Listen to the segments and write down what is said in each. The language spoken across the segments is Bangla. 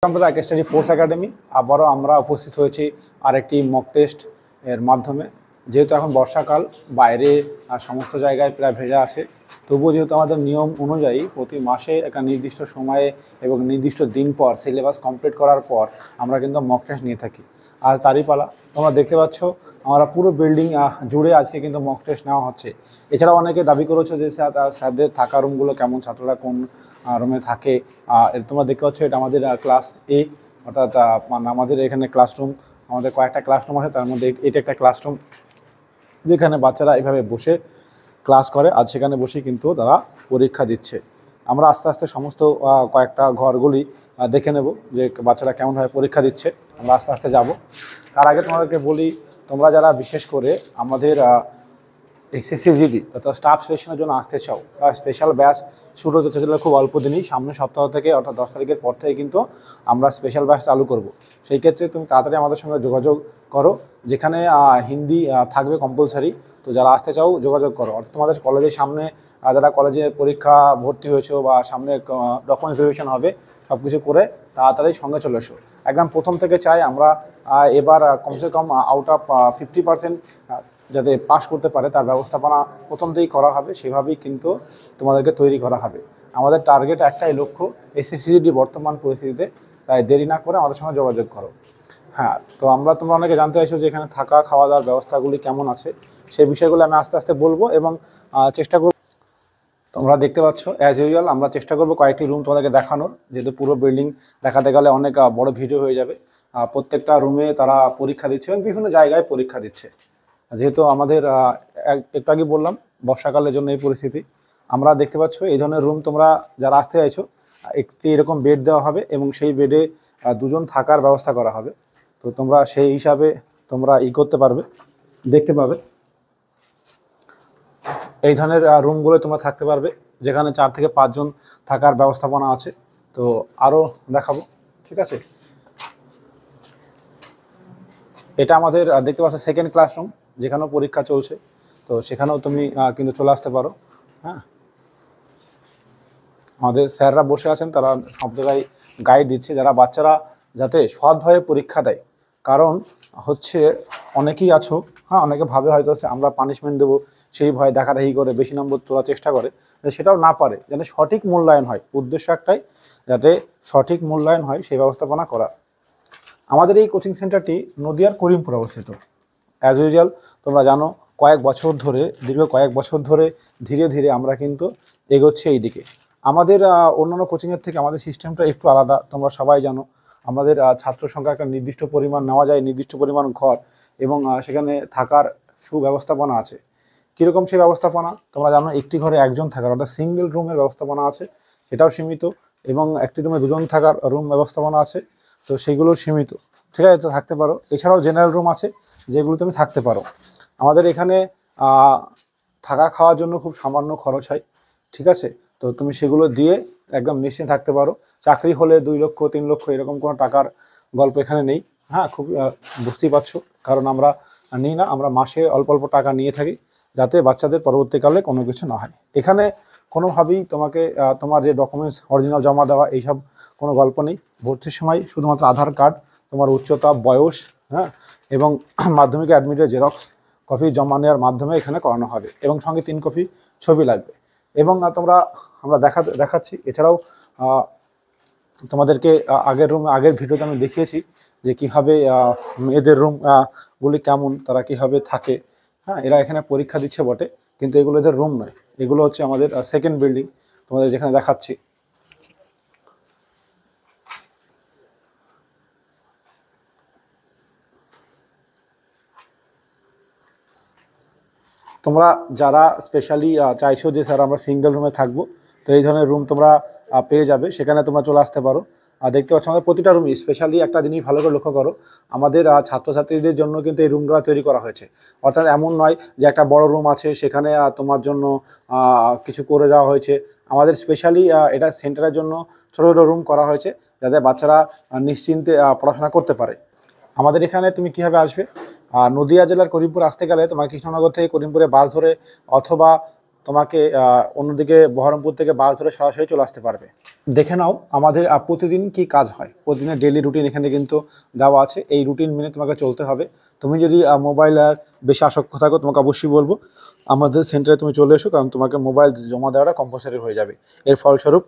আমরা আইকে স্টাডি ফোর্স একাডেমি আবারও আমরা উপস্থিত হয়েছি আরেকটি মক টেস্ট এর মাধ্যমে। যেহেতু এখন বর্ষাকাল, বাইরে সমস্ত জায়গায় প্রায় ভেজা আছে, তবুও যেহেতু আমাদের নিয়ম অনুযায়ী প্রতি মাসে একটা নির্দিষ্ট সময়ে এবং নির্দিষ্ট দিন পর সিলেবাস কমপ্লিট করার পর আমরা কিন্তু মক টেস্ট নিয়ে থাকি। আজ তারই পালা। তোমরা দেখতে পাচ্ছ আমরা পুরো বিল্ডিং জুড়ে আজকে কিন্তু মক টেস্ট নেওয়া হচ্ছে। এছাড়াও অনেকে দাবি করেছো যে স্যারদের থাকা রুমগুলো কেমন, ছাত্ররা কোন রুমে থাকে। তোমরা দেখতে পাচ্ছ এটা আমাদের ক্লাস এ, অর্থাৎ মানে আমাদের এখানে ক্লাসরুম, আমাদের কয়েকটা ক্লাসরুম আছে, তার মধ্যে এটা একটা ক্লাসরুম যেখানে বাচ্চারা এভাবে বসে ক্লাস করে। আজ সেখানে বসেই কিন্তু তারা পরীক্ষা দিচ্ছে। আমরা আস্তে আস্তে সমস্ত কয়েকটা ঘরগুলি দেখে নেব যে বাচ্চারা কেমনভাবে পরীক্ষা দিচ্ছে। আমরা আস্তে আস্তে যাব। তার আগে তোমাদেরকে বলি, তোমরা যারা বিশেষ করে আমাদের এসএসসি অর্থাৎ স্টাফ সিলেকশনের জন্য আসতে চাও বা স্পেশাল ব্যাচ শুরু হতে চলে খুব অল্প দিনই, সামনের সপ্তাহ থেকে অর্থাৎ 10 তারিখের পর থেকে কিন্তু আমরা স্পেশাল ব্যাচ চালু করব। সেই ক্ষেত্রে তুমি তাড়াতাড়ি আমাদের সঙ্গে যোগাযোগ করো, যেখানে হিন্দি থাকবে কম্পালসারি। তো যারা আসতে চাও যোগাযোগ করো। অর্থাৎ তোমাদের কলেজের সামনে যারা কলেজে পরীক্ষা ভর্তি হয়েছো বা সামনে ডকুমেন্ট ভেরিফিকেশন হবে, সব কিছু করে তাড়াতাড়ি সঙ্গে চলে এসো। একদম প্রথম থেকে চাই আমরা এবার কমসে কম আউট অফ 50% যাতে পাস করতে পারে তার ব্যবস্থাপনা প্রথম থেকেই করা হবে। সেভাবেই কিন্তু তোমাদেরকে তৈরি করা হবে। আমাদের টার্গেট একটাই লক্ষ্য, এসএসসি বর্তমান পরিস্থিতিতে। তাই দেরি না করে আমাদের সঙ্গে যোগাযোগ করো। হ্যাঁ, তো তোমরা অনেকে জানতে চাইছো যে এখানে থাকা খাওয়া দাওয়ার ব্যবস্থাগুলি কেমন আছে। সেই বিষয়গুলো আমি আস্তে আস্তে বলবো এবং চেষ্টা করব। তোমরা দেখতে পাচ্ছ অ্যাজ ইউজুয়াল আমরা চেষ্টা করবো কয়েকটি রুম তোমাদেরকে দেখানোর, যেহেতু পুরো বিল্ডিং দেখাতে গেলে অনেক বড় ভিডিও হয়ে যাবে। প্রত্যেকটা রুমে তারা পরীক্ষা দিচ্ছে এবং বিভিন্ন জায়গায় পরীক্ষা দিচ্ছে। যেহেতু আমাদের একটু আগে বললাম বর্ষাকালের জন্য এই পরিস্থিতি। আমরা দেখতে পাচ্ছ এই ধরনের রুম তোমরা যারা আসতে চাইছো, একটি এরকম বেড দেওয়া হবে এবং সেই বেডে দুজন থাকার ব্যবস্থা করা হবে। তো তোমরা সেই হিসাবে তোমরা করতে পারবে, দেখতে পাবে। এই ধরনের রুমগুলো তোমরা থাকতে পারবে, যেখানে 4 থেকে 5 জন থাকার ব্যবস্থাপনা আছে। তো আরও দেখাবো, ঠিক আছে। এটা আমাদের দেখতে পাচ্ছ সেকেন্ড ক্লাসরুম, যেখানেও পরীক্ষা চলছে। তো সেখানেও তুমি কিন্তু চলে আসতে পারো। হ্যাঁ, আমাদের স্যাররা বসে আছেন, তারা সব জায়গায় গাইড দিচ্ছে যারা বাচ্চারা যাতে সৎভাবে পরীক্ষা দেয়। কারণ হচ্ছে অনেকেই আছো, হ্যাঁ, অনেকে ভাবে হয়তো আমরা পানিশমেন্ট দেবো, সেই ভয় দেখাদেখি করে বেশি নম্বর তোলার চেষ্টা করে। সেটাও না পারে, যাতে সঠিক মূল্যায়ন হয়। উদ্দেশ্য একটাই, যাতে সঠিক মূল্যায়ন হয় সেই ব্যবস্থাপনা করা। আমাদের এই কোচিং সেন্টারটি নদিয়ার করিমপুর অবস্থিত। অ্যাজ ইউজুয়াল তোমরা জানো দীর্ঘ কয়েক বছর ধরে ধীরে ধীরে আমরা কিন্তু এগোচ্ছি এই দিকে। আমাদের অন্যান্য কোচিংয়ের থেকে আমাদের সিস্টেমটা একটু আলাদা। তোমরা সবাই জানো আমাদের ছাত্র সংখ্যা একটা নির্দিষ্ট পরিমাণ নেওয়া যায়, নির্দিষ্ট পরিমাণ ঘর, এবং সেখানে থাকার সুব্যবস্থাপনা আছে। কীরকম সেই ব্যবস্থাপনা তোমরা জানো, একটি ঘরে একজন থাকার অর্থাৎ সিঙ্গেল রুমের ব্যবস্থাপনা আছে, সেটাও সীমিত। এবং একটি রুমে দুজন থাকার রুম ব্যবস্থাপনা আছে, তো সেইগুলো সীমিত। ঠিক আছে, তো থাকতে পারো। এছাড়াও জেনারেল রুম আছে, যেগুলো তুমি থাকতে পারো। আমাদের এখানে থাকা খাওয়ার জন্য খুব সামান্য খরচ হয়, ঠিক আছে। তো তুমি সেগুলো দিয়ে একদম নিশ্চিন্তে থাকতে পারো। চাকরি হলে 2 লক্ষ 3 লক্ষ এরকম কোনো টাকার গল্প এখানে নেই। হ্যাঁ, খুব বুঝতেই পারছো, কারণ আমরা নিই না, আমরা মাসে অল্প অল্প টাকা নিয়ে থাকি, যাতে বাচ্চাদের পরবর্তীকালে কোনো কিছু না হয়। এখানে কোনোভাবেই তোমাকে তোমার যে ডকুমেন্টস অরিজিনাল জমা দেওয়া এইসব কোনো গল্প নেই। ভর্তির সময় শুধুমাত্র আধার কার্ড, তোমার উচ্চতা, বয়স, হ্যাঁ, এবং মাধ্যমিক অ্যাডমিটের জেরক্স কপি জমা নেওয়ার মাধ্যমে এখানে করানো হবে, এবং সঙ্গে 3 কপি ছবি লাগবে। এবং আমরা দেখাচ্ছি। এছাড়াও তোমাদেরকে আগের ভিডিওতে আমি দেখিয়েছি যে কীভাবে মেয়েদের রুম গুলি কেমন, তারা কীভাবে থাকে। হ্যাঁ, এরা এখানে পরীক্ষা দিচ্ছে বটে, কিন্তু এগুলো এদের রুম নয়। এগুলো হচ্ছে আমাদের সেকেন্ড বিল্ডিং, তোমাদের যেখানে দেখাচ্ছি। তোমরা যারা স্পেশালি চাইছো যে স্যার আমরা সিঙ্গেল রুমে থাকবো, তো এই ধরনের রুম তোমরা পেয়ে যাবে, সেখানে তোমরা চলে আসতে পারো। দেখতে পাচ্ছ আমাদের প্রতিটা রুমই স্পেশালি একটা জিনিস ভালো করে লক্ষ্য করো, আমাদের ছাত্রছাত্রীদের জন্য কিন্তু এই রুমগুলো তৈরি করা হয়েছে। অর্থাৎ এমন নয় যে একটা বড় রুম আছে সেখানে তোমার জন্য কিছু করে দেওয়া হয়েছে। আমাদের স্পেশালি এটা সেন্টারের জন্য ছোটো ছোটো রুম করা হয়েছে, যাতে বাচ্চারা নিশ্চিন্তে পড়াশোনা করতে পারে। আমাদের এখানে তুমি কীভাবে আসবে, নদিয়া জেলার করিমপুর আসতে গেলে তোমার কৃষ্ণনগর থেকে করিমপুরে বাস ধরে অথবা তোমাকে অন্যদিকে বহরমপুর থেকে বাস ধরে সরাসরি চলে আসতে পারবে। দেখে নাও আমাদের প্রতিদিন কি কাজ হয়, প্রতিদিনের ডেইলি রুটিন এখানে কিন্তু দেওয়া আছে। এই রুটিন মেনে তোমাকে চলতে হবে। তুমি যদি মোবাইল আর বেশি আসক্ত থাকো, তোমাকে অবশ্যই বলবো আমাদের সেন্টারে তুমি চলে এসো, কারণ তোমাকে মোবাইল জমা দেওয়াটা কম্পালসারি হয়ে যাবে। এর ফলস্বরূপ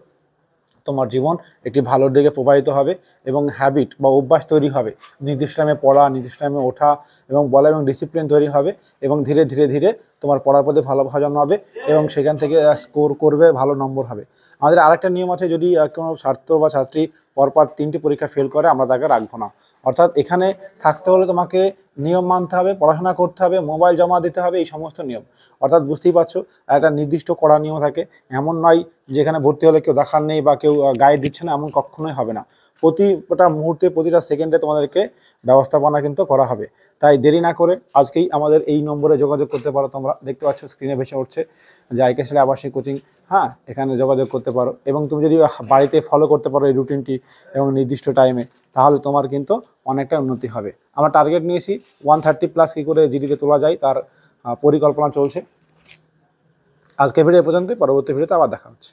তোমার জীবন একটি ভালোর দিকে প্রবাহিত হবে এবং হ্যাবিট বা অভ্যাস তৈরি হবে। নির্দিষ্ট টাইমে পড়া, নির্দিষ্ট টাইমে ওঠা এবং বলা এবং ডিসিপ্লিন তৈরি হবে এবং ধীরে ধীরে ধীরে তোমার পড়ার প্রতি ভালোবাসা জন্মাবে এবং সেখান থেকে স্কোর করবে, ভালো নম্বর হবে। আমাদের আরেকটা নিয়ম আছে, যদি কোনো ছাত্র বা ছাত্রী পরপর 3টি পরীক্ষা ফেল করে আমরা তাকে রাখবো না। অর্থাৎ এখানে থাকতে হলে তোমাকে নিয়ম মানতে হবে, পড়াশোনা করতে হবে, মোবাইল জমা দিতে হবে, এই সমস্ত নিয়ম। অর্থাৎ বুঝতেই পারছো একটা নির্দিষ্ট কড়া নিয়ম থাকে। এমন নয় যেখানে ভর্তি হলে কেউ দেখার নেই বা কেউ গাইড দিচ্ছে না, এমন কখনোই হবে না। প্রতিটা মুহূর্তে, প্রতিটা সেকেন্ডে তোমাদেরকে ব্যবস্থাপনা কিন্তু করা হবে। তাই দেরি না করে আজকেই আমাদের এই নম্বরে যোগাযোগ করতে পারো। তোমরা দেখতে পাচ্ছ স্ক্রিনে ভেসে উঠছে যে আইকেএসএল আবাসিক কোচিং। হ্যাঁ, এখানে যোগাযোগ করতে পারো এবং তুমি যদি বাড়িতে ফলো করতে পারো এই রুটিনটি এবং নির্দিষ্ট টাইমে, তাহলে তোমার কিন্তু অনেকটা উন্নতি হবে। আমরা টার্গেট নিয়েছি 130+ কী করে জিডিতে তোলা যায়, তার পরিকল্পনা চলছে। আজকে ভিডিও পর্যন্ত, পরবর্তী ভিডিওতে আবার দেখা হচ্ছে।